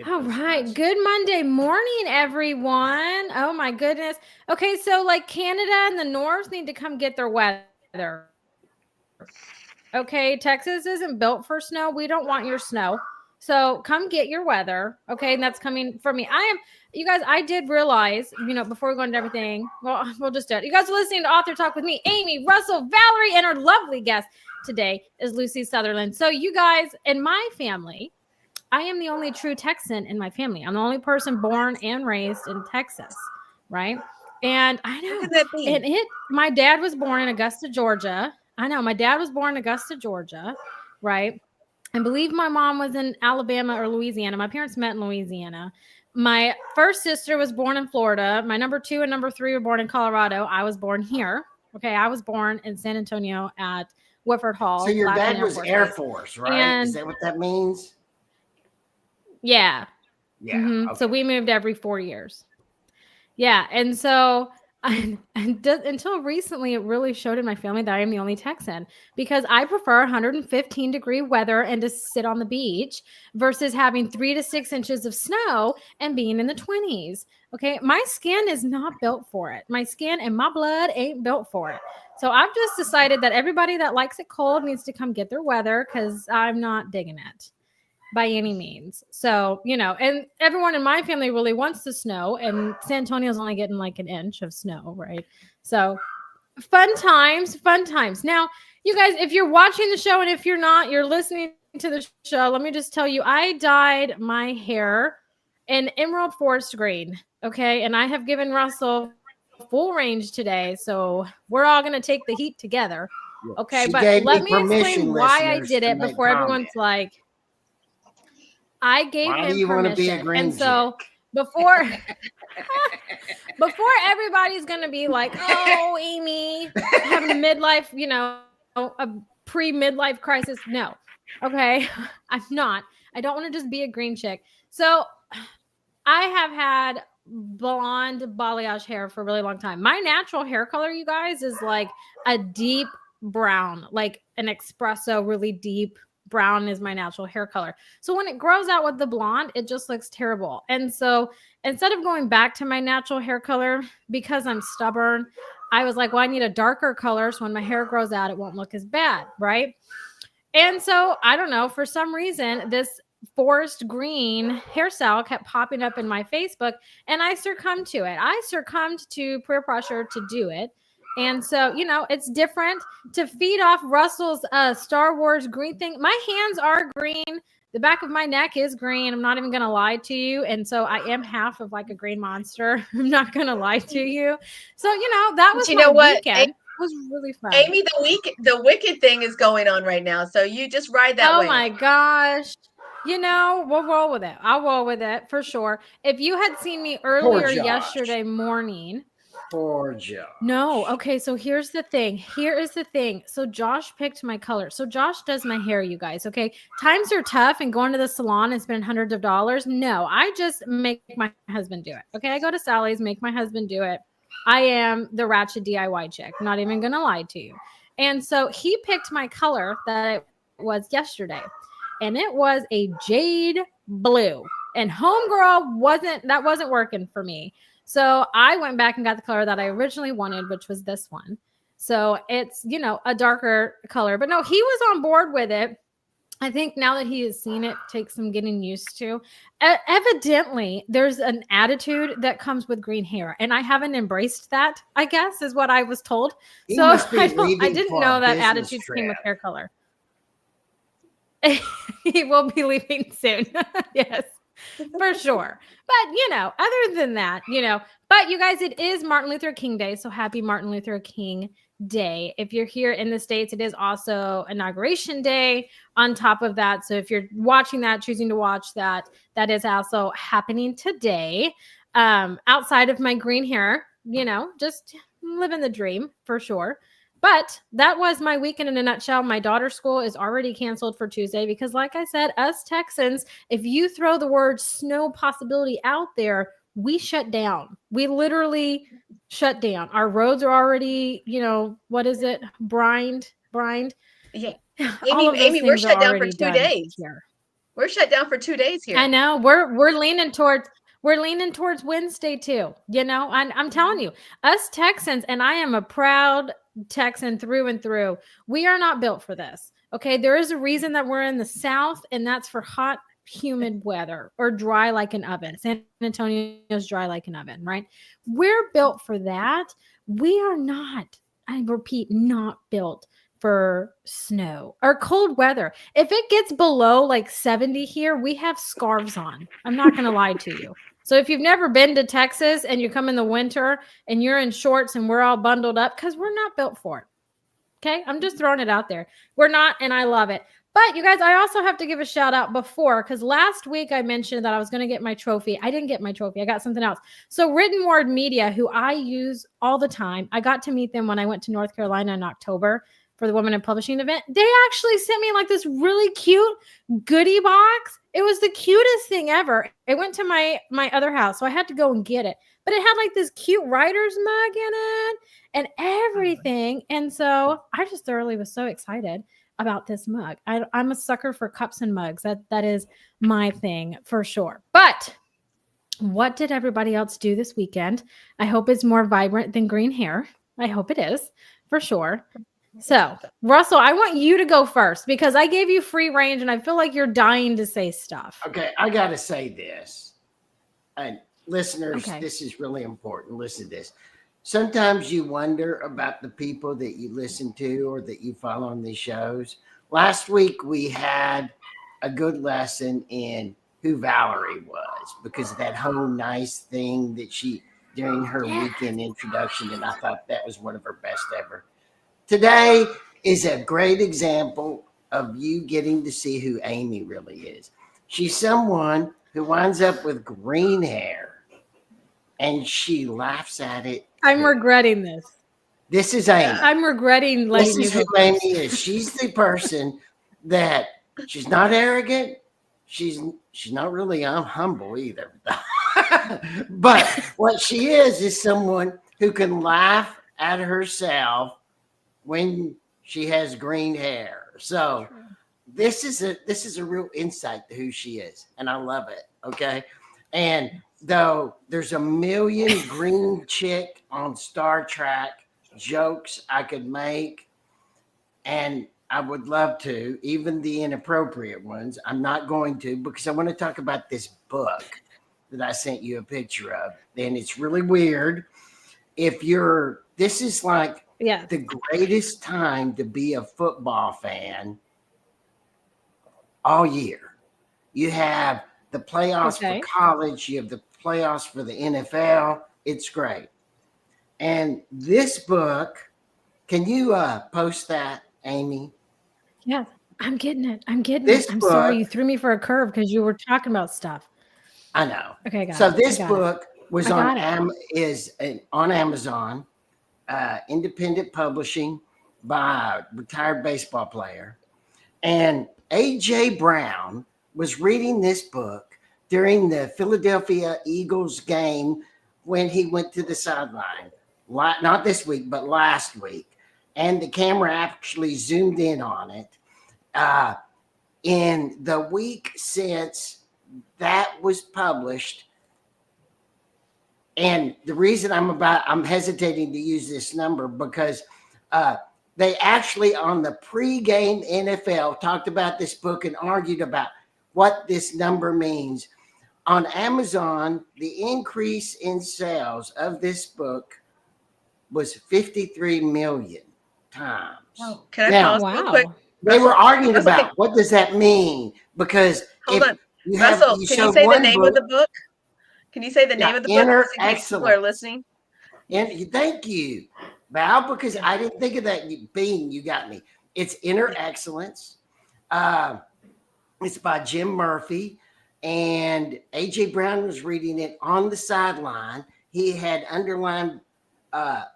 All right. Good Monday morning, everyone. Oh my goodness. Okay, so like Canada and the North need to come get their weather. Okay, Texas isn't built for snow. We don't want your snow. So come get your weather. Okay, and that's coming from me. You guys, I did realize, before we go into everything, well, we'll just do it. You guys are listening to Author Talk with me, Amy, Russell, Valerie, and our lovely guest today is Luce Sutherland. So you guys, in my family, I am the only true Texan in my family. I'm the only person born and raised in Texas, right? And I know, How could that be? and my dad was born in Augusta, Georgia. I know, my dad was born in Augusta, Georgia, right? I believe my mom was in Alabama or Louisiana. My parents met in Louisiana. My first sister was born in Florida. My number 2 and number 3 were born in Colorado. I was born here. Okay, I was born in San Antonio at Woodford Hall. So your Blackman dad was Air Force, right? And is that what that means? yeah. Yeah. Mm-hmm. Okay. So we moved every 4 years. Yeah. And so until recently, it really showed in my family that I am the only Texan because I prefer 115-degree weather and to sit on the beach versus having 3 to 6 inches of snow and being in the 20s. Okay. My skin is not built for it. My skin and my blood ain't built for it. So I've just decided that everybody that likes it cold needs to come get their weather because I'm not digging it by any means. So, and everyone in my family really wants the snow, and San Antonio's only getting like an inch of snow, right? So fun times, fun times. Now, you guys, if you're watching the show and if you're not, you're listening to the show, let me just tell you, I dyed my hair in emerald forest green. Okay. And I have given Russell full range today. So we're all going to take the heat together. Okay. She but gave let me me explain permission, why I listeners, did to it make before everyone's comment. like, I gave Why do him you want to be a permission. green And so chick? before everybody's going to be like, oh, Amy, having a midlife, a pre-midlife crisis. No. Okay. I'm not. I don't want to just be a green chick. So I have had blonde balayage hair for a really long time. My natural hair color, you guys, is like a deep brown, like an espresso, really deep brown is my natural hair color. So when it grows out with the blonde, it just looks terrible. And so instead of going back to my natural hair color, because I'm stubborn, I was like, well, I need a darker color. So when my hair grows out, it won't look as bad. Right. And so I don't know, for some reason, this forest green hairstyle kept popping up in my Facebook and I succumbed to it. I succumbed to peer pressure to do it. And so, it's different to feed off Russell's Star Wars green thing. My hands are green. The back of my neck is green. I'm not even going to lie to you. And so I am half of like a green monster. I'm not going to lie to you. So, that was my weekend. It was really fun. Amy, the wicked thing is going on right now. So you just ride that way. Oh my gosh. We'll roll with it. I'll roll with it for sure. If you had seen me earlier yesterday morning. Poor Josh. No. Okay. So here's the thing. Here is the thing. So Josh picked my color. So Josh does my hair, you guys. Okay. Times are tough and going to the salon and spending hundreds of dollars. No, I just make my husband do it. Okay. I go to Sally's, make my husband do it. I am the ratchet DIY chick. Not even going to lie to you. And so he picked my color that it was yesterday. And it was a jade blue. And homegirl wasn't working for me. So I went back and got the color that I originally wanted, which was this one. So it's, a darker color. But no, he was on board with it. I think now that he has seen it, takes some getting used to. Evidently, there's an attitude that comes with green hair, and I haven't embraced that, I guess, is what I was told. So I didn't know that attitude came with hair color. He will be leaving soon. Yes, for sure. But, other than that, but you guys, it is Martin Luther King Day. So happy Martin Luther King Day. If you're here in the States, it is also Inauguration Day on top of that. So if you're watching that, choosing to watch that, that is also happening today. Outside of my green hair, just living the dream for sure. But that was my weekend in a nutshell. My daughter's school is already canceled for Tuesday because, like I said, us Texans, if you throw the word snow possibility out there, we shut down. We literally shut down. Our roads are already, what is it? Brined. Yeah. Amy, we're shut down for 2 days. Here. We're shut down for 2 days here. I know we're leaning towards Wednesday too. You know, I'm telling you, us Texans, and I am a proud Texan through and through. We are not built for this. Okay, there is a reason that we're in the South, and that's for hot, humid weather or dry like an oven. San Antonio's dry like an oven, right? We're built for that. We are not. I repeat, not built for snow or cold weather. If it gets below like 70 here, we have scarves on. I'm not going to lie to you. So if you've never been to Texas and you come in the winter and you're in shorts and we're all bundled up, because we're not built for it. Okay. I'm just throwing it out there. We're not, and I love it. But you guys, I also have to give a shout out before, because last week I mentioned that I was going to get my trophy. I didn't get my trophy. I got something else. So Written Word Media, who I use all the time, I got to meet them when I went to North Carolina in October for the Women in Publishing event. They actually sent me like this really cute goodie box. It was the cutest thing ever. It went to my other house, so I had to go and get it. But it had like this cute writer's mug in it and everything. And so I just thoroughly was so excited about this mug. I'm a sucker for cups and mugs. That is my thing for sure. But what did everybody else do this weekend? I hope it's more vibrant than green hair. I hope it is for sure. So, Russell, I want you to go first because I gave you free range and I feel like you're dying to say stuff. Okay, I got to say this. And listeners, Okay. This is really important. Listen to this. Sometimes you wonder about the people that you listen to or that you follow on these shows. Last week, we had a good lesson in who Valerie was because of that whole nice thing that she, during her weekend introduction, and I thought that was one of her best ever. Today is a great example of you getting to see who Amy really is. She's someone who winds up with green hair and she laughs at it. I'm regretting this. This is Amy. I'm regretting letting This is you who go Amy first. is. She's the person that she's not arrogant. She's not really humble either. But what she is someone who can laugh at herself when she has green hair. So this is a real insight to who she is, and I love it. Okay. And though there's a million green chick on Star Trek jokes I could make, and I would love to, even the inappropriate ones, I'm not going to because I want to talk about this book that I sent you a picture of. And it's really weird. This is like the greatest time to be a football fan all year. You have the playoffs for college. You have the playoffs for the NFL. It's great. And this book, can you post that, Amy? Yeah, I'm getting it. I'm sorry you threw me for a curve because you were talking about stuff. I know. Okay, so this book was on Amazon, independent publishing by a retired baseball player. And A.J. Brown was reading this book during the Philadelphia Eagles game when he went to the sideline. Not this week, but last week. And the camera actually zoomed in on it. In the week since that was published, and the reason I'm hesitating to use this number because they actually on the pregame NFL talked about this book and argued about what this number means. On Amazon, the increase in sales of this book was 53 million times. Oh, can I pause real quick? They were arguing about what does that mean? Because hold on. Russell, can you say the name of the book? Can you say the name of the book in case people are listening? And thank you, Val, because I didn't think of that. You got me. It's Inner Excellence. It's by Jim Murphy. And A.J. Brown was reading it on the sideline. He had underlined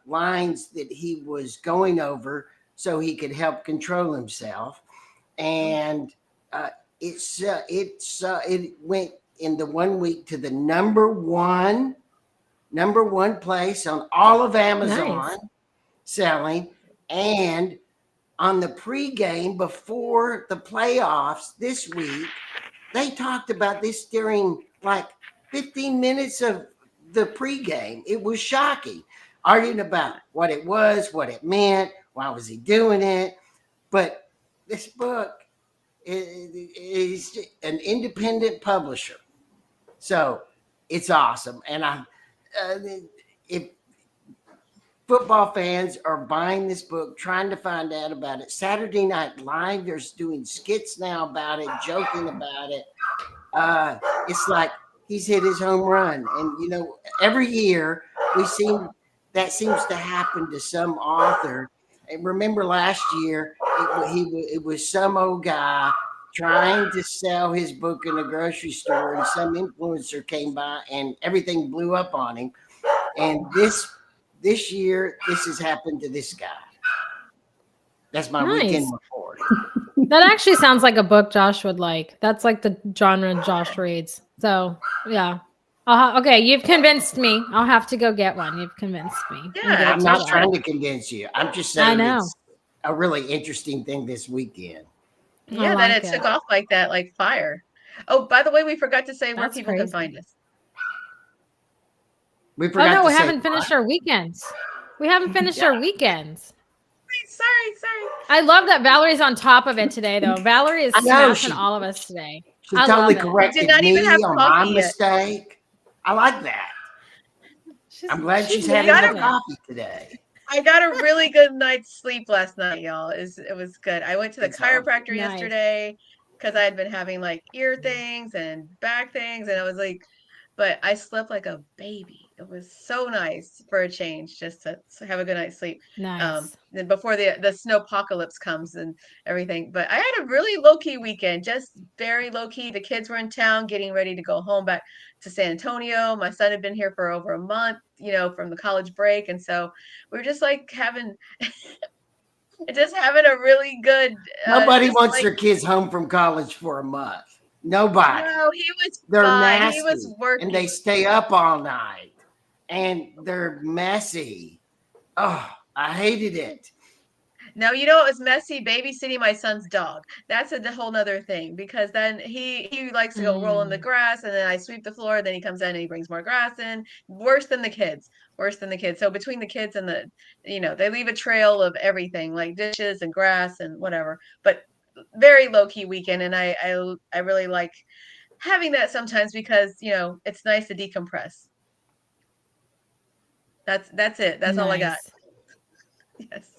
lines that he was going over so he could help control himself. And it went in the 1 week to the number one place on all of Amazon selling. And on the pregame before the playoffs this week, they talked about this during like 15 minutes of the pregame. It was shocking, arguing about what it was, what it meant, why was he doing it. But this book is an independent publisher, so it's awesome. And if football fans are buying this book, trying to find out about it, Saturday Night Live, they're doing skits now about it, joking about it. It's like he's hit his home run. And, every year that seems to happen to some author. And remember last year, it was some old guy trying to sell his book in a grocery store, and some influencer came by and everything blew up on him. And this year, this has happened to this guy. That's my weekend report. That actually sounds like a book Josh would like. That's like the genre Josh reads. So, yeah. Okay, you've convinced me. I'll have to go get one. You've convinced me. Yeah, I'm not trying to convince you. I'm just saying it's a really interesting thing this weekend. Yeah, that it took off like that, like fire. Oh, by the way, we forgot to say where people can find us. We forgot we haven't finished our weekends. We haven't finished our weekends. Sorry. I love that Valerie's on top of it today, though. Valerie is smashing all of us today. She totally corrected me on my mistake. I like that. I'm glad she's having her coffee today. I got a really good night's sleep last night, y'all. It was good. I went to the chiropractor yesterday because I had been having like ear things and back things, and I was like, but I slept like a baby. It was so nice for a change, just to have a good night's sleep. Nice. Then before the snowpocalypse comes and everything. But I had a really low-key weekend, just very low-key. The kids were in town getting ready to go home back to San Antonio. My son had been here for over a month, from the college break. And so we were just like having a really good. Nobody wants their kids home from college for a month. Nobody. No, he was They're fine. nasty, he was working. And they stay up all night. And they're messy. Oh, I hated it. No, it was messy babysitting my son's dog. That's a whole nother thing, because then he likes to go roll in the grass, and then I sweep the floor. Then he comes in and he brings more grass in. Worse than the kids. So between the kids and they leave a trail of everything, like dishes and grass and whatever. But very low key weekend, and I really like having that sometimes because it's nice to decompress. That's it. That's all I got. Yes.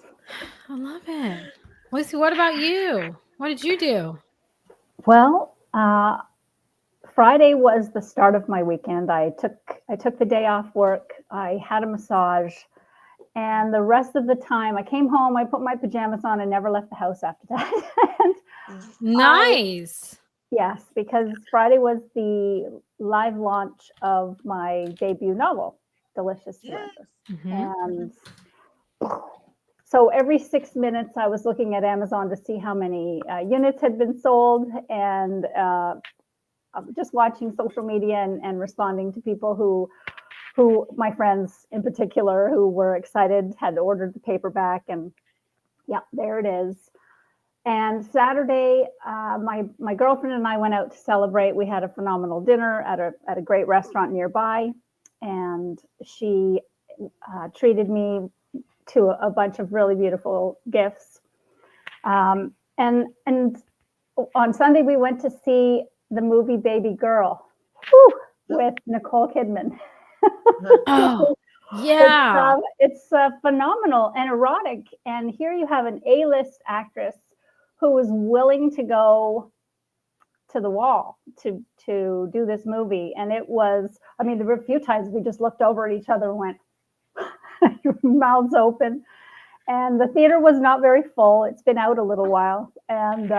I love it. Lucy, what about you? What did you do? Well, Friday was the start of my weekend. I took the day off work. I had a massage, and the rest of the time I came home, I put my pajamas on and never left the house after that. Nice. Yes, because Friday was the live launch of my debut novel, Delicious Delicious. Mm-hmm. And so every 6 minutes I was looking at Amazon to see how many units had been sold, and just watching social media and responding to people who my friends in particular who were excited, had ordered the paperback, and yeah, there it is. And Saturday, my girlfriend and I went out to celebrate. We had a phenomenal dinner at a great restaurant nearby, and she treated me to a bunch of really beautiful gifts. And on Sunday, we went to see the movie Baby Girl with Nicole Kidman. Oh, yeah. It's phenomenal and erotic. And here you have an A-list actress who was willing to go to the wall to do this movie. And it was, there were a few times we just looked over at each other and went, mouths open. And the theater was not very full. It's been out a little while. And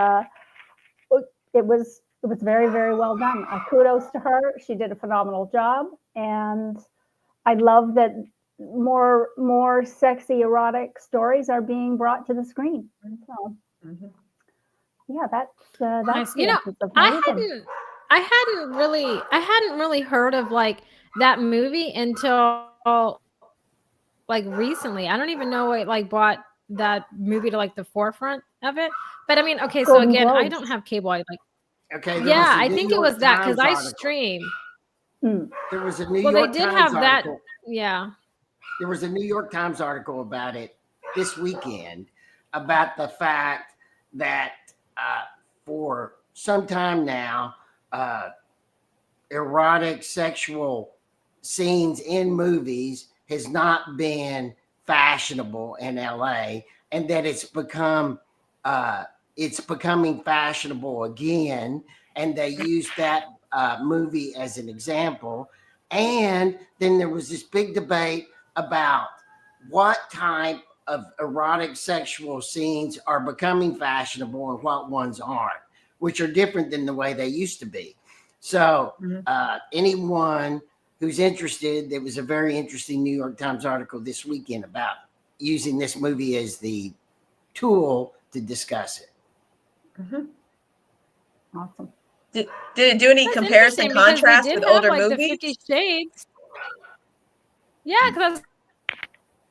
it was very, very well done. Kudos to her. She did a phenomenal job. And I love that more sexy, erotic stories are being brought to the screen. So, yeah, that's nice. I hadn't really heard of like that movie until like recently. I don't even know what like brought that movie to like the forefront of it. But okay, so again, I don't have cable. Okay. There Yeah, was a I New think it York was that because Times I article. stream. There was a New Well, they York did Times have that. article. Yeah. There was a New York Times article about it this weekend about the fact that for some time now, erotic sexual scenes in movies has not been fashionable in LA, and that it's becoming fashionable again, and they used that movie as an example. And then there was this big debate about what type of erotic sexual scenes are becoming fashionable and what ones aren't, which are different than the way they used to be. So anyone who's interested, there was a very interesting New York Times article this weekend about using this movie as the tool to discuss it. Awesome. Did it do any That's comparison interesting because they contrast did with have older like the movies? 50 Shades. Yeah, because I was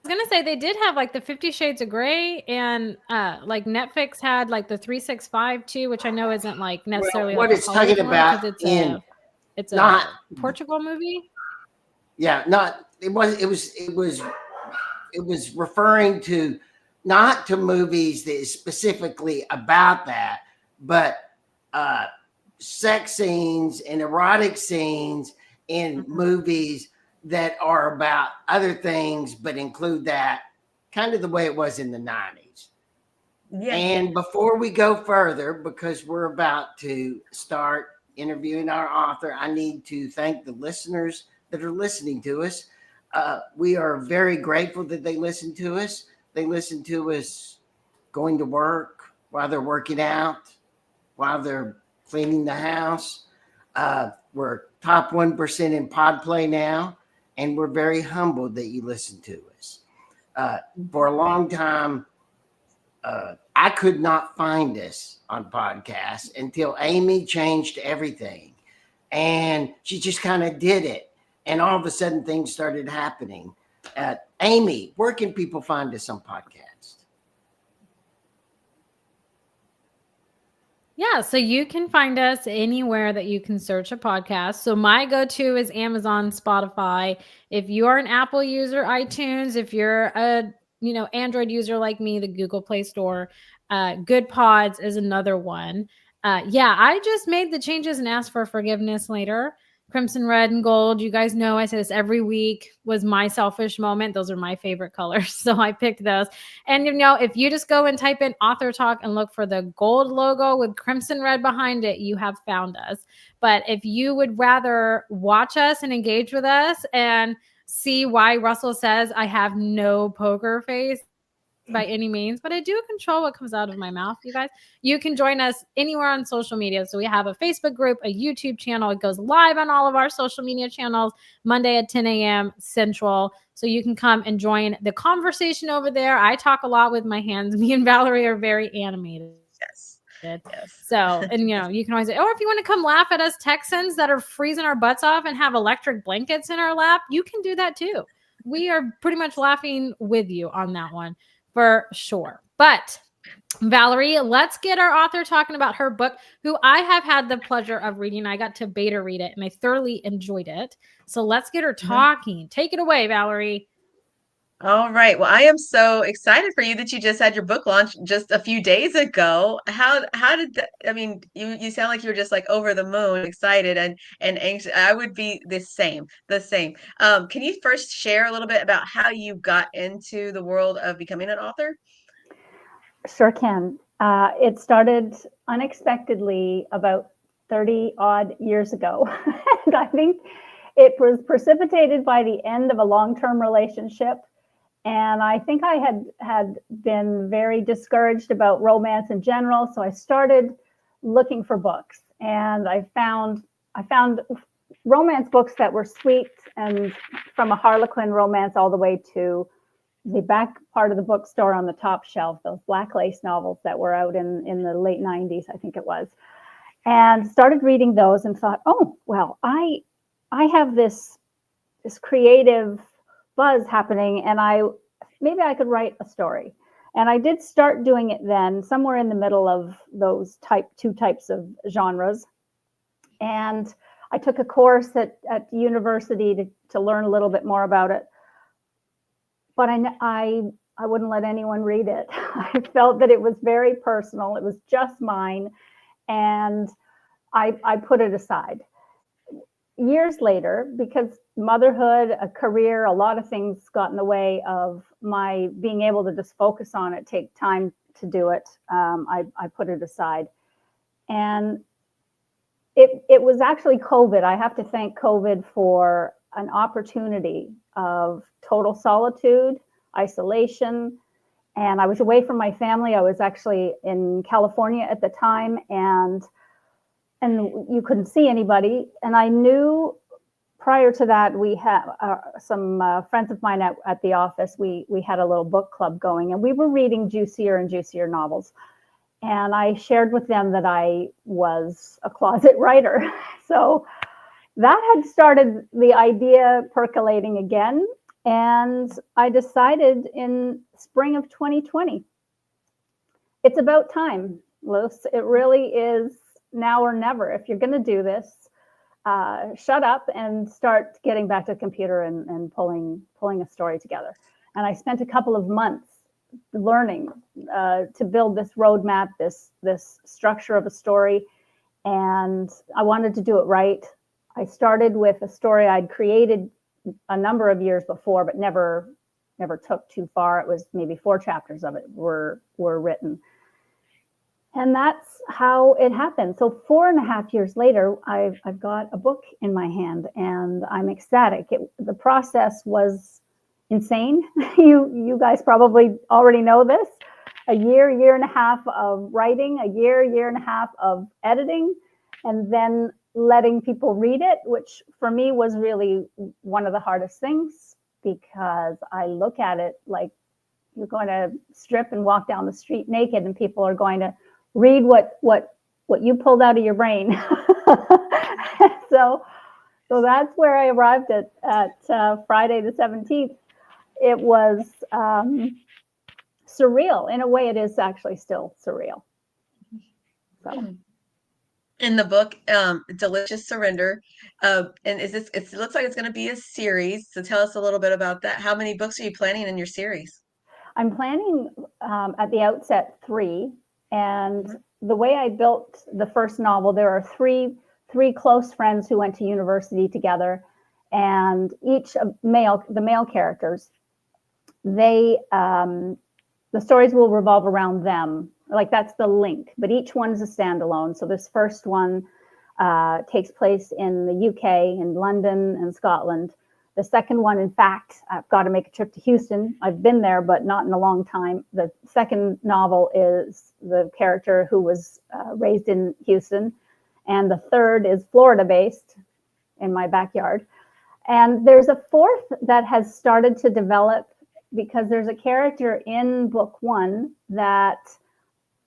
gonna say they did have like the 50 Shades of Grey, and like Netflix had like the 365 too, which I know isn't like necessarily what like a it's talking Hollywood one about because it's not a Portugal movie. Yeah, not it was referring to not to movies that is specifically about that, but sex scenes and erotic scenes in movies that are about other things, but include that, kind of the way it was in the 90s. Yeah. And before we go further, because we're about to start interviewing our author, I need to thank the listeners that are listening to us. We are very grateful that they listen to us. They listen to us going to work, while they're working out, while they're cleaning the house. We're top 1% in Podplay now, and we're very humbled that you listen to us. For a long time, I could not find us on podcasts until Amy changed everything. And she just kind of did it. And all of a sudden things started happening. Amy, where can people find us on podcasts? Yeah, so you can find us anywhere that you can search a podcast. So my go-to is Amazon, Spotify. If you are an Apple user, iTunes. If you're a Android user like me, the Google Play Store. Good Pods is another one. Yeah, I just made the changes and asked for forgiveness later. Crimson, red, and gold. You guys know I say this every week, was my selfish moment. Those are my favorite colors. So I picked those. And if you just go and type in Author Talk and look for the gold logo with crimson red behind it, you have found us. But if you would rather watch us and engage with us and see why Russell says I have no poker face by any means, but I do control what comes out of my mouth, you guys. You can join us anywhere on social media. So we have a Facebook group, a YouTube channel. It goes live on all of our social media channels Monday at 10 a.m. Central. So you can come and join the conversation over there. I talk a lot with my hands. Me and Valerie are very animated. Yes. So, and you can always say, if you want to come laugh at us Texans that are freezing our butts off and have electric blankets in our lap, you can do that too. We are pretty much laughing with you on that one for sure. But Valerie, let's get our author talking about her book, who I have had the pleasure of reading. I got to beta read it and I thoroughly enjoyed it. So let's get her talking. Take it away, Valerie. All right. Well, I am so excited for you that you just had your book launch just a few days ago. How did that, I mean, you sound like you were just like over the moon, excited and anxious. I would be the same. Can you first share a little bit about how you got into the world of becoming an author? Sure can. It started unexpectedly about 30 odd years ago. And I think it was precipitated by the end of a long-term relationship. And I think I had been very discouraged about romance in general. So I started looking for books, and I found romance books that were sweet, and from a Harlequin romance all the way to the back part of the bookstore on the top shelf, those black lace novels that were out in the late 90s, I think it was. And started reading those and thought, oh, well, I have this creative buzz happening, and maybe I could write a story. And I did start doing it then, somewhere in the middle of those two types of genres. And I took a course at university to learn a little bit more about it. But I wouldn't let anyone read it. I felt that it was very personal. It was just mine. And I put it aside. Years later, because motherhood, a career, a lot of things got in the way of my being able to just focus on it, take time to do it. I put it aside. And it was actually COVID. I have to thank COVID for an opportunity of total solitude, isolation. And I was away from my family. I was actually in California at the time, and you couldn't see anybody. And I knew prior to that, we had some friends of mine at the office. We had a little book club going, and we were reading juicier and juicier novels. And I shared with them that I was a closet writer. So that had started the idea percolating again. And I decided in spring of 2020, it's about time, Luce. It really is now or never. If you're going to do this, shut up and start getting back to the computer and pulling a story together. And I spent a couple of months learning to build this roadmap, this structure of a story. And I wanted to do it right. I started with a story I'd created a number of years before, but never took too far. It was maybe 4 chapters of it were written. And that's how it happened. So 4.5 years later, I've got a book in my hand, and I'm ecstatic. The process was insane. You guys probably already know this. A year and a half of writing, a year and a half of editing, and then letting people read it, which for me was really one of the hardest things, because I look at it like you're going to strip and walk down the street naked, and people are going to read what you pulled out of your brain. So that's where I arrived at Friday the 17th. It was surreal. In a way, it is actually still surreal. So. In the book, Delicious Surrender, and it looks like it's going to be a series. So tell us a little bit about that. How many books are you planning in your series? I'm planning at the outset 3. And the way I built the first novel, there are three close friends who went to university together, and each the male characters, the stories will revolve around them. Like, that's the link, but each one is a standalone. So this first one takes place in the UK, in London and Scotland. The second one, in fact, I've got to make a trip to Houston. I've been there, but not in a long time. The second novel is the character who was raised in Houston. And the third is Florida-based, in my backyard. And there's a fourth that has started to develop, because there's a character in book 1 that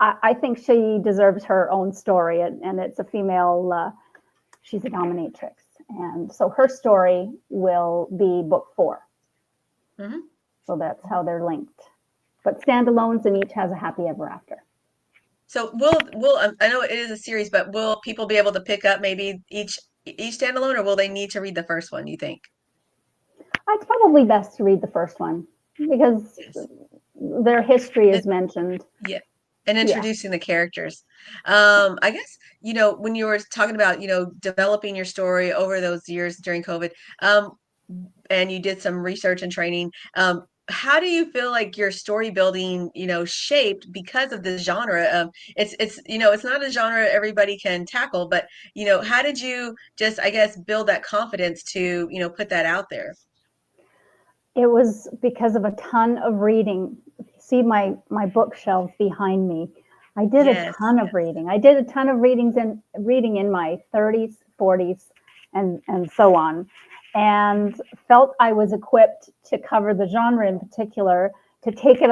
I think she deserves her own story. And it's a female, she's a dominatrix. And so her story will be book 4. Mm-hmm. So that's how they're linked. But standalones, and each has a happy ever after. So will I know it is a series, but will people be able to pick up maybe each standalone, or will they need to read the first one, you think? It's probably best to read the first one, because their history is mentioned. Yeah. And introducing the characters. I guess, when you were talking about, developing your story over those years during COVID, and you did some research and training, how do you feel like your story building, shaped because of the genre? It's not a genre everybody can tackle, but, how did you just, I guess, build that confidence to, put that out there? It was because of a ton of reading. See my bookshelves behind me. I did a ton of reading. I did a ton of reading in my 30s, 40s, and so on, and felt I was equipped to cover the genre in particular, to take it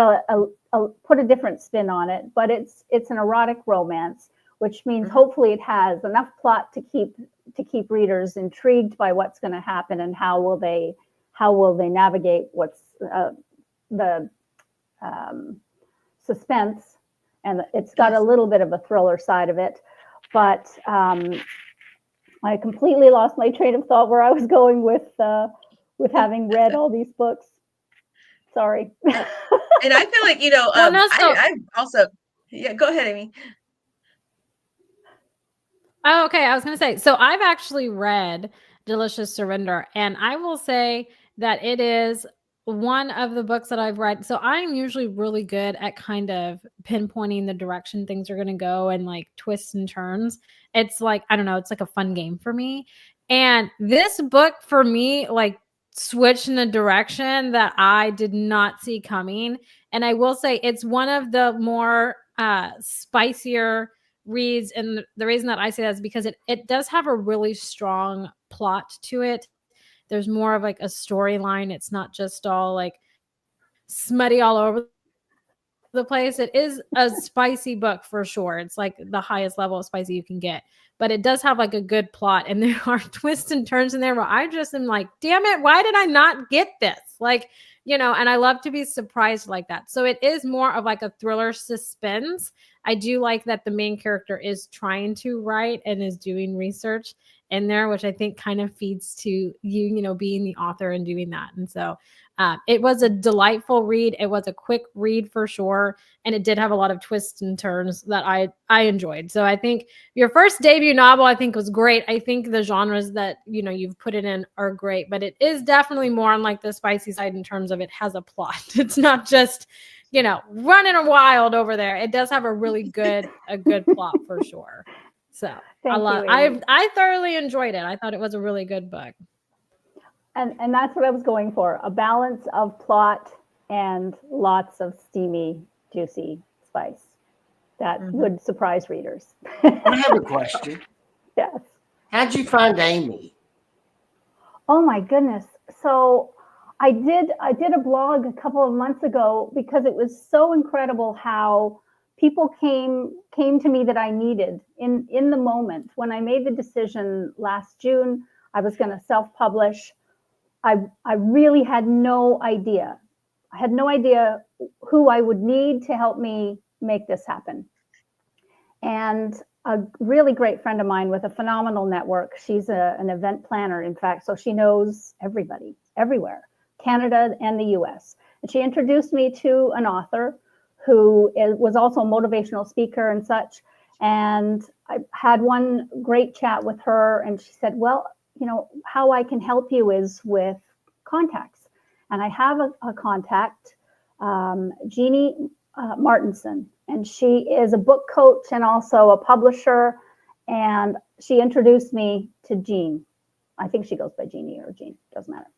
put a different spin on it. But it's an erotic romance, which means hopefully it has enough plot to keep readers intrigued by what's going to happen, and how will they navigate what's suspense, and it's got a little bit of a thriller side of it. But I completely lost my train of thought where I was going with having read all these books. Sorry. And I feel like, Well, no, so I also, yeah, go ahead, Amy. oh, okay. I was going to say, so I've actually read Delicious Surrender, and I will say that it is one of the books that I've read. So I'm usually really good at kind of pinpointing the direction things are going to go and like twists and turns. It's like, I don't know, it's like a fun game for me. And this book for me, like, switched in a direction that I did not see coming. And I will say it's one of the more spicier reads, and the reason that I say that is because it does have a really strong plot to it. There's more of like a storyline. It's not just all like smutty all over the place. It is a spicy book for sure. It's like the highest level of spicy you can get, but it does have like a good plot, and there are twists and turns in there where I just am like, damn it, why did I not get this? Like, and I love to be surprised like that. So it is more of like a thriller suspense. I do like that the main character is trying to write and is doing research in there, which I think kind of feeds to you, being the author and doing that. And so it was a delightful read. It was a quick read for sure. And it did have a lot of twists and turns that I enjoyed. So I think your first debut novel, I think, was great. I think the genres that, you've put it in are great, but it is definitely more on like the spicy side in terms of it has a plot. It's not just, running wild over there. It does have a really good plot for sure. So I thoroughly enjoyed it. I thought it was a really good book. And that's what I was going for, a balance of plot and lots of steamy, juicy spice that would surprise readers. I have a question. Yes. How'd you find Amy? Oh my goodness. So I did a blog a couple of months ago because it was so incredible how people came to me that I needed in the moment. When I made the decision last June, I was going to self-publish. I really had no idea. I had no idea who I would need to help me make this happen. And a really great friend of mine with a phenomenal network. She's an event planner, in fact, so she knows everybody, everywhere, Canada and the US. And she introduced me to an author who was also a motivational speaker and such. And I had one great chat with her, and she said, well, how I can help you is with contacts. And I have a contact, Jeannie Martinson, and she is a book coach and also a publisher. And she introduced me to Jean. I think she goes by Jeannie or Jean, doesn't matter.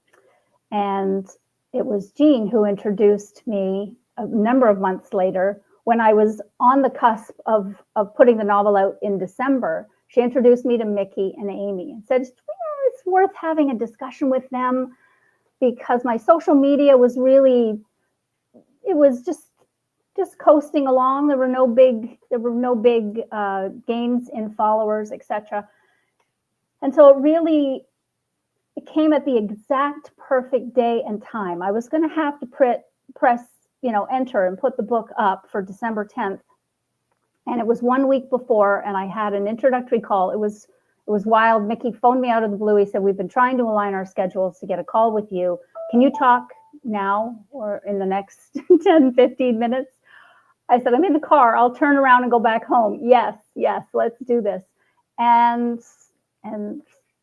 And it was Jean who introduced me a number of months later when I was on the cusp of putting the novel out in December. She introduced me to Mickey and Amy and said, it's worth having a discussion with them because my social media was really, it was just coasting along. There were no big gains in followers, etc. And so it came at the exact perfect day and time. I was going to have to press, enter and put the book up for December 10th. And it was 1 week before, and I had an introductory call. It was wild. Mickey phoned me out of the blue. He said, we've been trying to align our schedules to get a call with you. Can you talk now or in the next 10, 15 minutes? I said, I'm in the car. I'll turn around and go back home. Yes, let's do this. And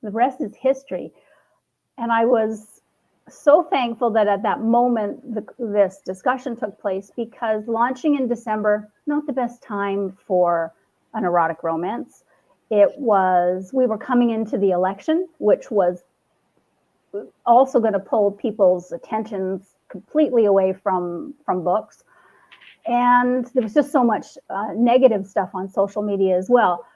the rest is history. And I was so thankful that at that moment, this discussion took place, because launching in December, not the best time for an erotic romance. We were coming into the election, which was also going to pull people's attentions completely away from books. And there was just so much negative stuff on social media as well.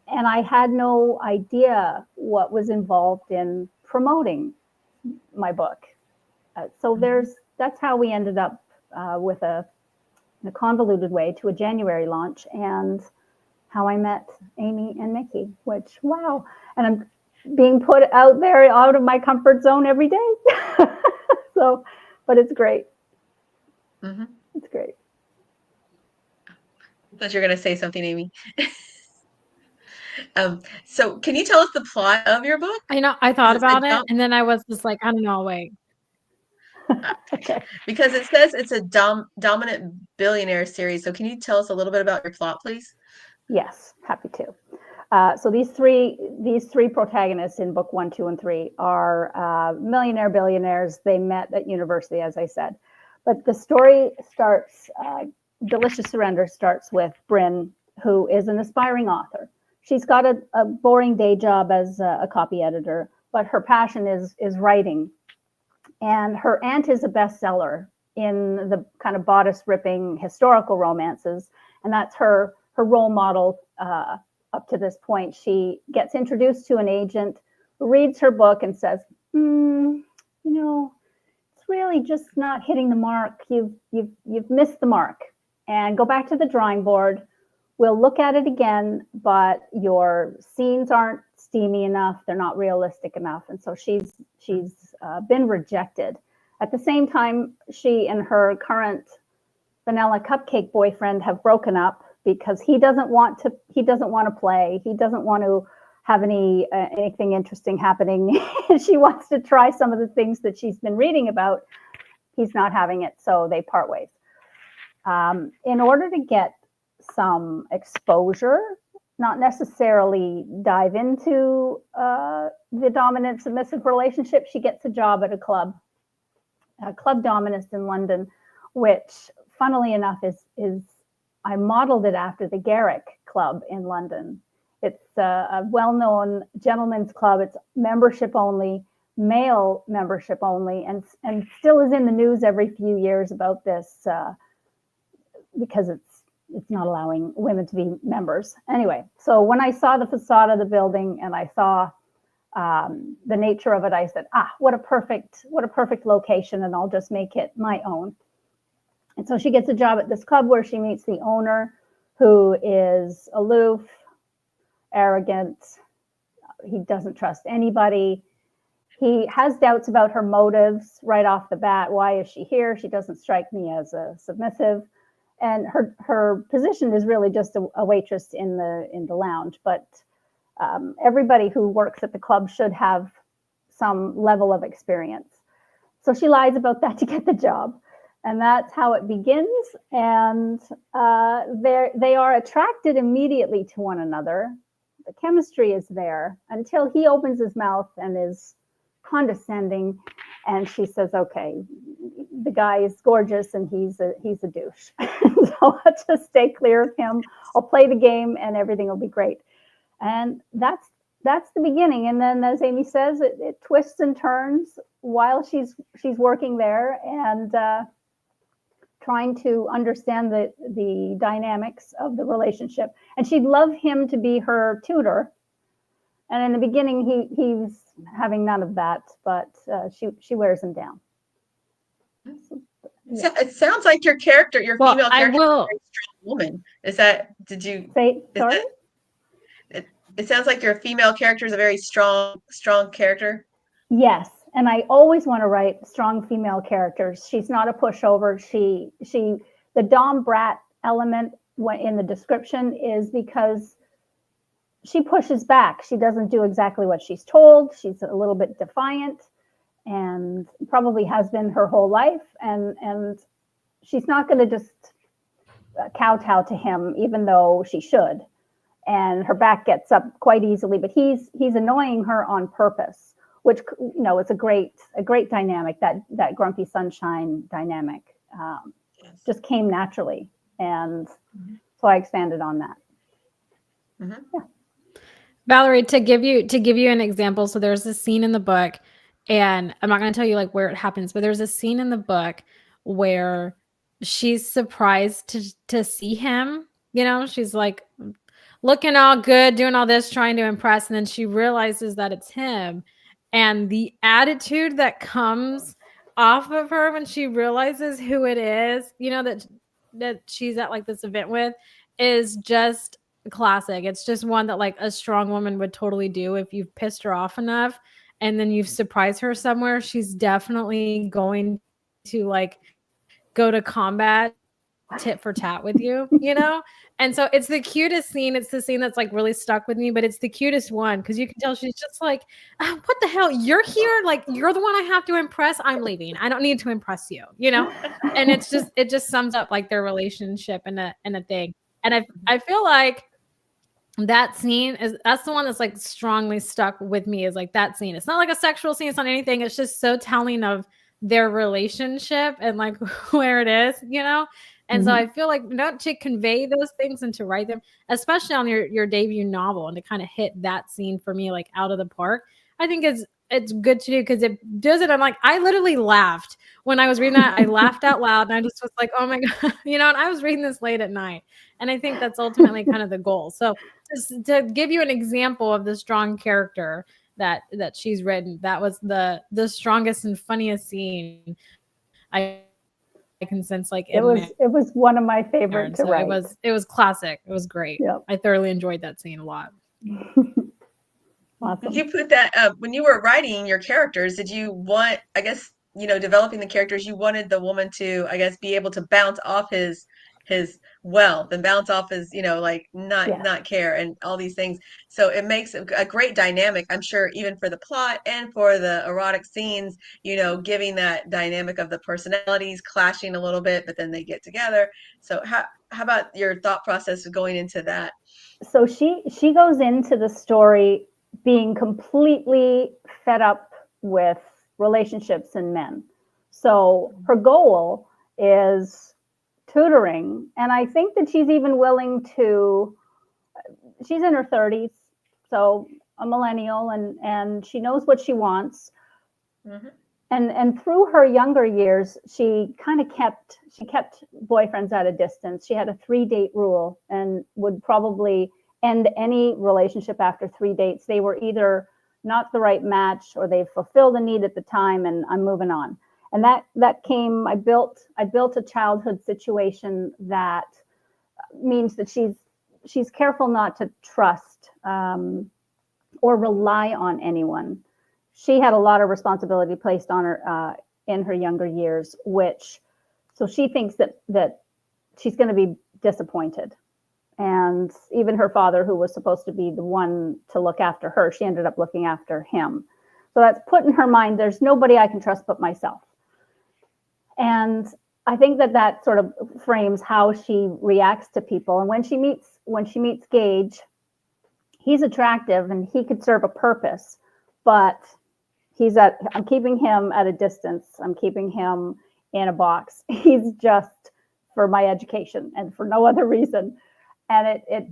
And I had no idea what was involved in promoting my book. So that's how we ended up with in a convoluted way to a January launch, and how I met Amy and Mickey, which, wow. And I'm being put out there out of my comfort zone every day. But it's great. Mm-hmm. It's great. Thought you were gonna say something, Amy. So can you tell us the plot of your book? I know, I 'Cause thought it said about it, and then I was just like, I don't know, wait. Okay. because it says it's a dominant billionaire series. So can you tell us a little bit about your plot, please? Yes, happy to. So these three protagonists in book 1, 2, and 3 are millionaire billionaires. They met at university, as I said. But the story starts, Delicious Surrender starts with Bryn, who is an aspiring author. She's got a boring day job as a copy editor, but her passion is writing. And her aunt is a bestseller in the kind of bodice ripping historical romances, and that's her role model up to this point. She gets introduced to an agent who reads her book and says, you know, it's really just not hitting the mark. You've missed the mark, and go back to the drawing board. We'll look at it again, but your scenes aren't steamy enough. They're not realistic enough. And so she's been rejected. At the same time, she and her current vanilla cupcake boyfriend have broken up because he doesn't want to play. He doesn't want to have anything interesting happening. She wants to try some of the things that she's been reading about. He's not having it, so they part ways. In order to get some exposure, not necessarily dive into the dominant submissive relationship, she gets a job at a club dominus in London, which funnily enough is I modeled it after the Garrick Club in London. It's a well-known gentlemen's club. It's membership only, male membership only, and still is in the news every few years about this because it's not allowing women to be members. Anyway, so when I saw the facade of the building and I saw the nature of it, I said, what a perfect location, and I'll just make it my own. And so she gets a job at this club where she meets the owner, who is aloof, arrogant. He doesn't trust anybody. He has doubts about her motives right off the bat. Why is she here? She doesn't strike me as a submissive. And her position is really just a waitress in the lounge. But everybody who works at the club should have some level of experience. So she lies about that to get the job. And that's how it begins. And they are attracted immediately to one another. The chemistry is there until he opens his mouth and is condescending. And she says, okay, the guy is gorgeous and he's a douche. So let's just stay clear of him. I'll play the game and everything will be great. And that's the beginning. And then, as Amy says, it twists and turns while she's working there and trying to understand the dynamics of the relationship. And she'd love him to be her tutor. And in the beginning, he's having none of that, but she wears him down. So it sounds like your female character, is a very strong woman. It sounds like your female character is a very strong character. Yes. And I always want to write strong female characters. She's not a pushover. The dom brat element in the description is because she pushes back. She doesn't do exactly what she's told. She's a little bit defiant and probably has been her whole life. And she's not going to just kowtow to him, even though she should. And her back gets up quite easily, but he's annoying her on purpose, which, it's a great dynamic. That grumpy sunshine dynamic just came naturally. And so I expanded on that. Mm-hmm. Yeah. Valerie, to give you an example, so there's a scene in the book, and I'm not going to tell you like where it happens, but there's a scene in the book where she's surprised to see him. She's like looking all good, doing all this, trying to impress, and then she realizes that it's him, and the attitude that comes off of her when she realizes who it is, that she's at like this event with, is just classic. It's just one that like a strong woman would totally do. If you've pissed her off enough and then you've surprised her somewhere, she's definitely going to like go to combat tit for tat with you, you know? And so it's the cutest scene. It's the scene that's like really stuck with me, but it's the cutest one because you can tell she's just like, what the hell? You're here? Like, you're the one I have to impress. I'm leaving. I don't need to impress you, you know? And it just sums up like their relationship and a thing. And I feel like that scene that's the one that's like strongly stuck with me, is like that scene. It's not like a sexual scene, it's not anything. It's just so telling of their relationship and like where it is, you know? And so I feel like not to convey those things and to write them, especially on your debut novel, and to kind of hit that scene for me like out of the park, I think it's good to do because it does it. I'm like, I literally laughed when I was reading that. I laughed out loud and I just was like, oh my God, you know, and I was reading this late at night. And I think that's ultimately kind of the goal. So just to give you an example of the strong character that she's written, that was the strongest and funniest scene I can sense like it was one of my favorite to so write. it was classic. It was great. Yep. I thoroughly enjoyed that scene a lot. Awesome. Did you put that when you were writing your characters, did you want, I guess, you know, developing the characters, you wanted the woman to, I guess, be able to bounce off his wealth and bounce off his, you know, like not care and all these things. So it makes a great dynamic, I'm sure, even for the plot and for the erotic scenes, you know, giving that dynamic of the personalities clashing a little bit, but then they get together. So how about your thought process of going into that? So she goes into the story being completely fed up with relationships and men. So her goal is tutoring, and I think that she's even willing to, she's in her 30s, so a millennial, and she knows what she wants. And through her younger years, she kept boyfriends at a distance. She had a 3-date rule and would probably end any relationship after 3 dates. They were either not the right match or they fulfilled a need at the time, and I'm moving on. And that came, I built a childhood situation that means that she's careful not to trust or rely on anyone. She had a lot of responsibility placed on her in her younger years, so she thinks that she's going to be disappointed. And even her father, who was supposed to be the one to look after her, she ended up looking after him. So that's put in her mind, there's nobody I can trust but myself. And I think that sort of frames how she reacts to people. And when she meets Gage, he's attractive and he could serve a purpose, but I'm keeping him at a distance. I'm keeping him in a box. He's just for my education and for no other reason. And it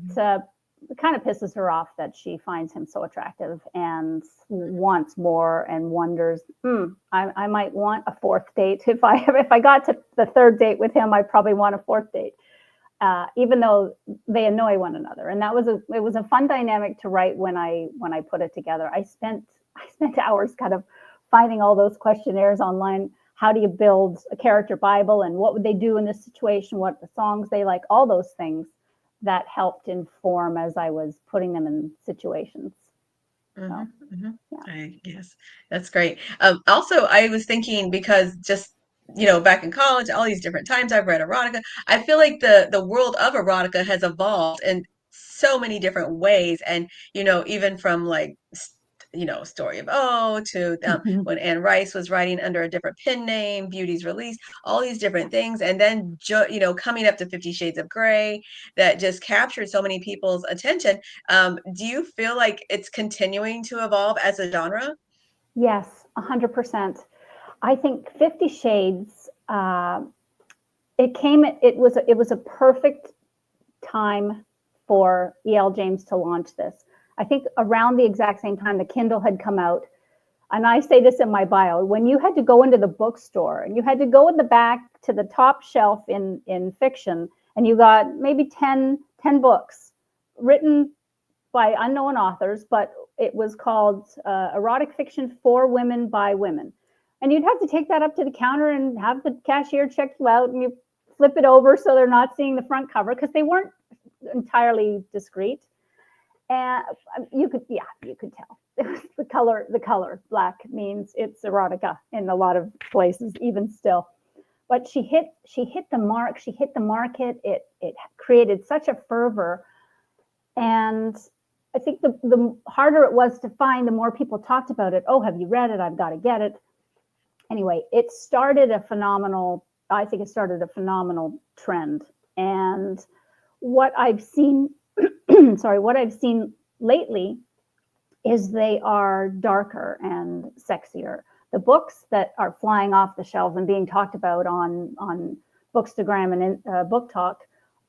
kind of pisses her off that she finds him so attractive and wants more and wonders, I might want a 4th date. If I got to the 3rd date with him, I probably want a 4th date, even though they annoy one another. And it was a fun dynamic to write when I put it together. I spent hours kind of finding all those questionnaires online. How do you build a character Bible, and what would they do in this situation? What the songs they like, all those things that helped inform as I was putting them in situations. Yes, that's great. Also, I was thinking, because just, you know, back in college, all these different times I've read erotica, I feel like the world of erotica has evolved in so many different ways. And, you know, even from like, you know, Story of O to when Anne Rice was writing under a different pen name, Beauty's Release, all these different things. And then, you know, coming up to 50 Shades of Grey, that just captured so many people's attention. Do you feel like it's continuing to evolve as a genre? Yes, 100%. I think 50 Shades, it was a perfect time for E.L. James to launch this. I think around the exact same time the Kindle had come out. And I say this in my bio, when you had to go into the bookstore and you had to go in the back to the top shelf in fiction, and you got maybe 10 books written by unknown authors, but it was called Erotic Fiction for Women by Women. And you'd have to take that up to the counter and have the cashier check you out, and you flip it over so they're not seeing the front cover because they weren't entirely discreet. And you could tell. It was the color black means it's erotica in a lot of places, even still. but she hit the mark. She hit the market. It created such a fervor. And I think the harder it was to find, the more people talked about it. Oh, have you read it? I've got to get it. Anyway, it started a phenomenal trend. And what I've seen, what I've seen lately is they are darker and sexier. The books that are flying off the shelves and being talked about on Bookstagram and Book Talk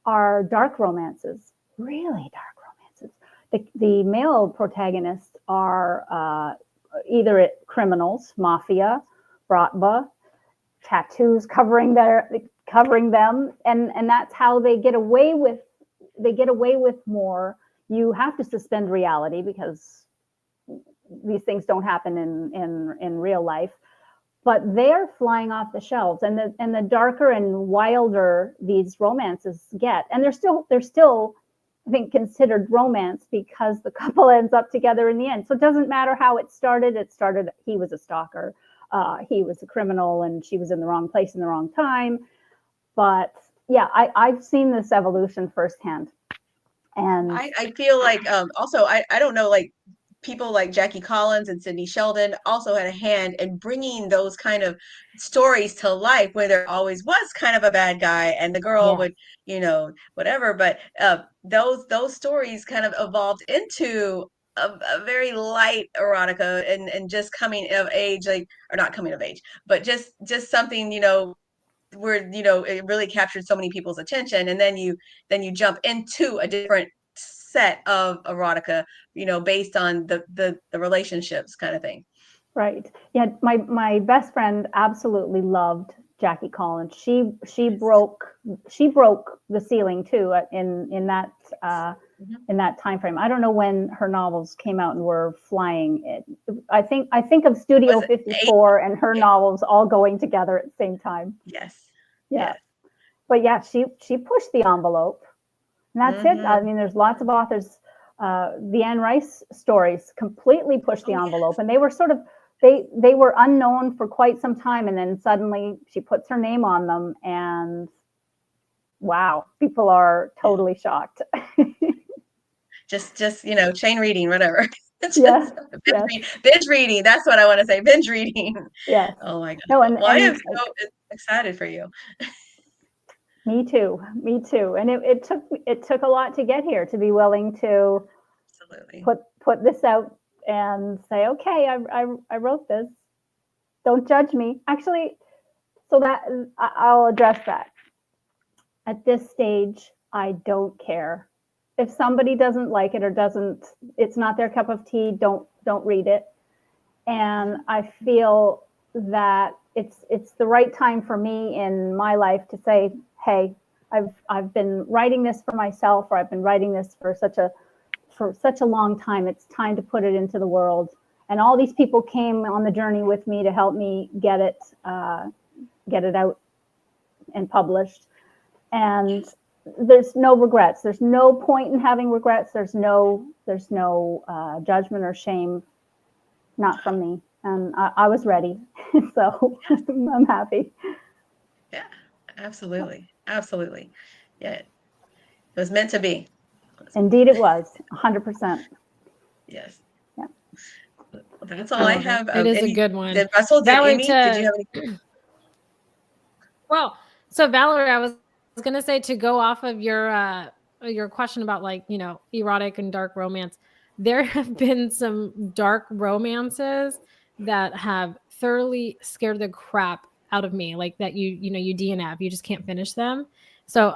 are dark romances, really dark romances. The male protagonists are either criminals, mafia, bratva, tattoos covering them, and that's how they get away with more. You have to suspend reality because these things don't happen in real life, but they're flying off the shelves. And the darker and wilder these romances get, and they're still I think considered romance because the couple ends up together in the end. So it doesn't matter how it started. He was a stalker, he was a criminal, and she was in the wrong place in the wrong time. But yeah, I've seen this evolution firsthand. And I feel like also I don't know, like people like Jackie Collins and Sidney Sheldon also had a hand in bringing those kind of stories to life, where there always was kind of a bad guy and the girl would, whatever. But those stories kind of evolved into a very light erotica and just coming of age, like, or not coming of age, but just something, where it really captured so many people's attention. And then you jump into a different set of erotica, based on the relationships kind of thing. Right. Yeah. My best friend absolutely loved Jackie Collins. She broke the ceiling too in that time frame. I don't know when her novels came out and were flying. I think of Studio 54 and her novels all going together at the same time. Yes. Yeah. Yes. But yeah, she pushed the envelope. And that's it. I mean, there's lots of authors. The Anne Rice stories completely pushed the envelope, and they were sort of they were unknown for quite some time, and then suddenly she puts her name on them, and wow, people are totally shocked. just chain reading, whatever. Binge reading. That's what I want to say. Binge reading. Yes. Oh my God. No, well, I am so excited for you. Me too. And it took a lot to get here, to be willing to put this out and say, okay, I wrote this. Don't judge me. Actually, so that I'll address that. At this stage, I don't care. If somebody doesn't like it or it's not their cup of tea, don't read it. And I feel that it's the right time for me in my life to say, hey, I've been writing this for myself, or I've been writing this for such a long time. It's time to put it into the world. And all these people came on the journey with me to help me get it out and published. And there's no regrets. There's no point in having regrets. There's no judgment or shame, not from me. And I was ready, so I'm happy. Yeah, absolutely. Yeah, it was meant to be. Indeed, it was 100%. Yes. Yeah. Well, that's all I have. It is a good one. Did Russell, Amy, did you have any? Well, so Valerie, I was going to say, to go off of your question about, like, erotic and dark romance, there have been some dark romances that have thoroughly scared the crap out of me, like that you DNF, you just can't finish them. So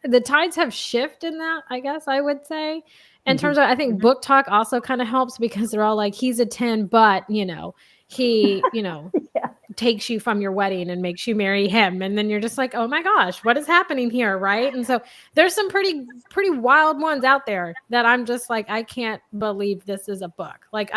the tides have shifted in that, I guess I would say. In terms of, I think Book Talk also kind of helps, because they're all like, he's a 10, but he takes you from your wedding and makes you marry him, and then you're just like, oh my gosh, what is happening here, right? And so there's some pretty wild ones out there that I'm just like, I can't believe this is a book. Like,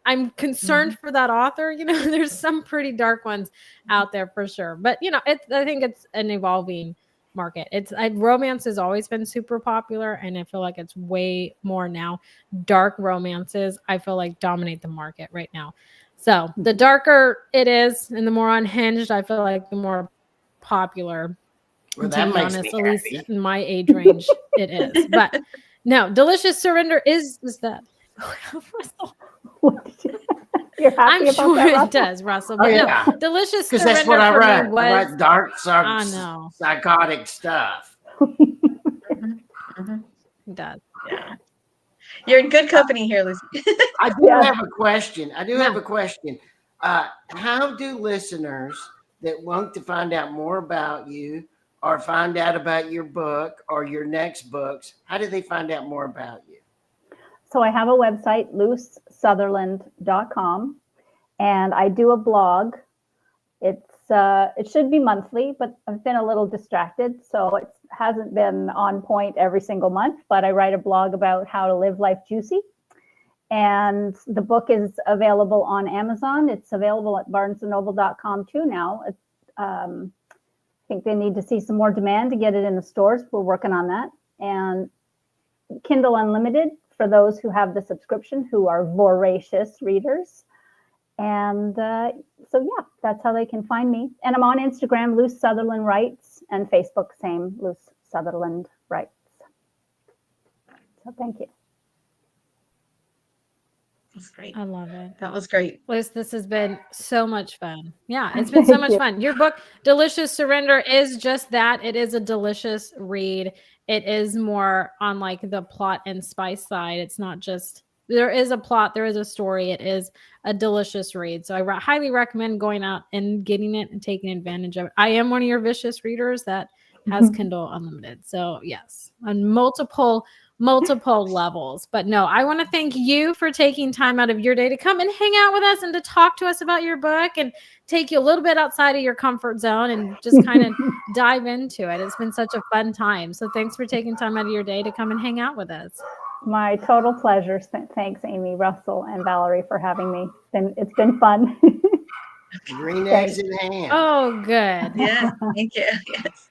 I'm concerned for that author. There's some pretty dark ones out there for sure, but I think it's an evolving market. Romance has always been super popular, and I feel like it's way more now. Dark romances, I feel like, dominate the market right now. So the darker it is and the more unhinged, I feel like the more popular. Well, To that be makes honest, me at least happy. in my age range, it is. But no, Delicious Surrender is that. You're happy I'm about sure that, it Russell? does, Russell. Oh But yeah, no, Delicious because that's what Surrender I for me write. I was. write dark, I know. psychotic stuff. Mhm, mhm. It does. Yeah. You're in good company here, Lucy. I do Yeah. have a question. Yeah. How do listeners that want to find out more about you or find out about your book or your next books, how do they find out more about you? So I have a website, LuceSutherland.com, and I do a blog. It should be monthly, but I've been a little distracted, so it hasn't been on point every single month. But I write a blog about how to live life juicy, and the book is available on Amazon. It's available at BarnesandNoble.com too now. I think they need to see some more demand to get it in the stores. We're working on that, and Kindle Unlimited for those who have the subscription, who are voracious readers. And so, yeah, that's how they can find me. And I'm on Instagram, Luce Sutherland Writes, and Facebook, same, Luce Sutherland Writes. So thank you. That's great. I love it. That was great. Liz, this has been so much fun. Yeah, it's been so Thank much you. fun. Your book, Delicious Surrender, is just that. It is a delicious read. It is more on like the plot and spice side. It's not just, there is a plot, there is a story. It is a delicious read. So I highly recommend going out and getting it and taking advantage of it. I am one of your vicious readers that has Kindle Unlimited. So yes, on multiple levels. But no, I want to thank you for taking time out of your day to come and hang out with us and to talk to us about your book and take you a little bit outside of your comfort zone and just kind of dive into it. It's been such a fun time. So thanks for taking time out of your day to come and hang out with us. My total pleasure. Thanks, Amy, Russell, and Valerie for having me. It's been fun. Green eggs in hand. Oh, good. Yes, thank you. Yes.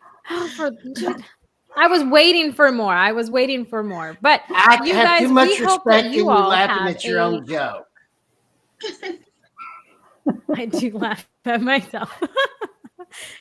I was waiting for more. But I you have guys, too much we hope that respect you in you all laughing have at your own joke. I do laugh at myself.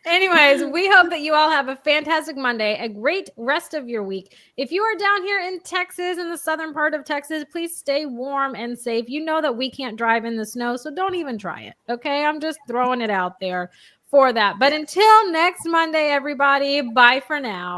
Anyways, we hope that you all have a fantastic Monday, a great rest of your week. If you are down here in Texas, in the southern part of Texas, please stay warm and safe. You know that we can't drive in the snow, so don't even try it. Okay, I'm just throwing it out there for that. But until next Monday, everybody, bye for now.